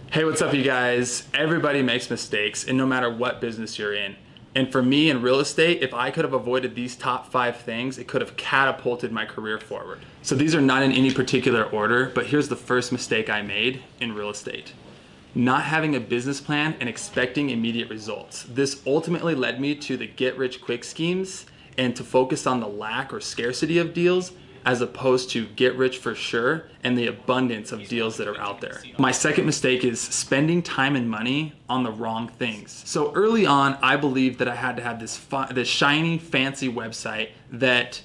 Hey, what's up, you guys? Everybody makes mistakes, and no matter what business you're in. And for me in real estate, if I could have avoided these top 5 things, it could have catapulted my career forward. So these are not in any particular order, but here's the first mistake I made in real estate. Not having a business plan and expecting immediate results. This ultimately led me to the get-rich-quick schemes and to focus on the lack or scarcity of deals as opposed to get rich for sure and the abundance of deals that are out there. My second mistake is spending time and money on the wrong things. So early on, I believed that I had to have this shiny, fancy website that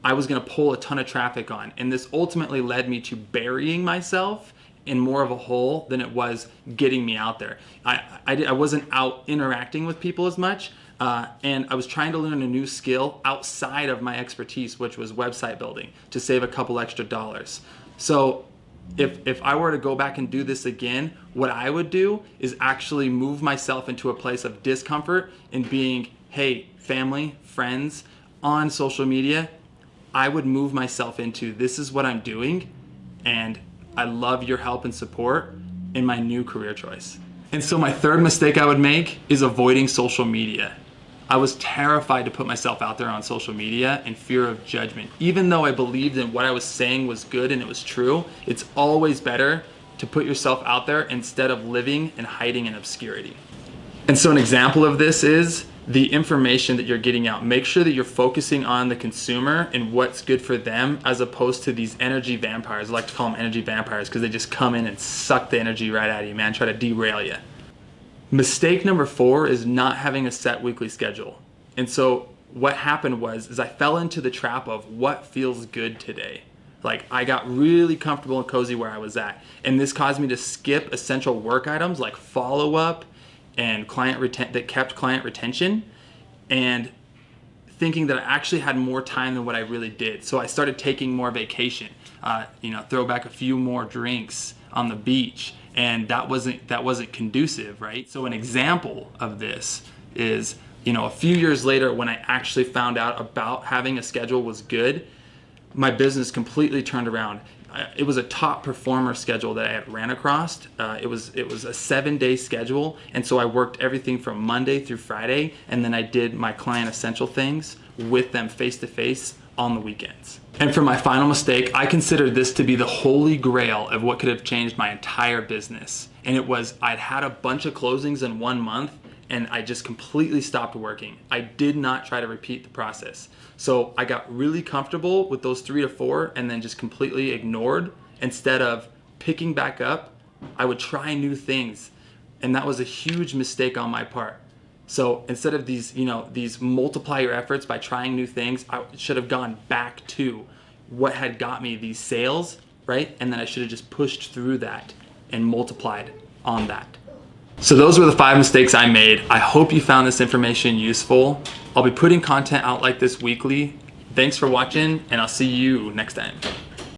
I was gonna pull a ton of traffic on. And this ultimately led me to burying myself in more of a hole than it was getting me out there. I wasn't out interacting with people as much, and I was trying to learn a new skill outside of my expertise, which was website building, to save a couple extra dollars. So if I were to go back and do this again, what I would do is actually move myself into a place of discomfort and being, hey, family, friends, on social media, I would move myself into, this is what I'm doing, and I love your help and support in my new career choice. And so my third mistake I would make is avoiding social media. I was terrified to put myself out there on social media in fear of judgment. Even though I believed in what I was saying was good and it was true, it's always better to put yourself out there instead of living and hiding in obscurity. And so an example of this is the information that you're getting out. Make sure that you're focusing on the consumer and what's good for them as opposed to these energy vampires. I like to call them energy vampires because they just come in and suck the energy right out of you, man, try to derail you. Mistake number 4 is not having a set weekly schedule. And so what happened was I fell into the trap of what feels good today. Like I got really comfortable and cozy where I was at. And this caused me to skip essential work items like follow-up and that kept client retention, and thinking that I actually had more time than what I really did. So I started taking more vacation, throw back a few more drinks on the beach, and that wasn't conducive, right? So an example of this is, a few years later when I actually found out about having a schedule was good, my business completely turned around. It was a top performer schedule that I had ran across. It was a 7-day schedule, and so I worked everything from Monday through Friday, and then I did my client essential things with them face to face on the weekends. And for my final mistake, I considered this to be the holy grail of what could have changed my entire business. And it was, I'd had a bunch of closings in 1 month, and I just completely stopped working. I did not try to repeat the process. So I got really comfortable with those 3 to 4 and then just completely ignored. Instead of picking back up, I would try new things. And that was a huge mistake on my part. So instead of these multiply your efforts by trying new things, I should have gone back to what had got me these sales, right? And then I should have just pushed through that and multiplied on that. So those were the 5 mistakes I made. I hope you found this information useful. I'll be putting content out like this weekly. Thanks for watching, and I'll see you next time.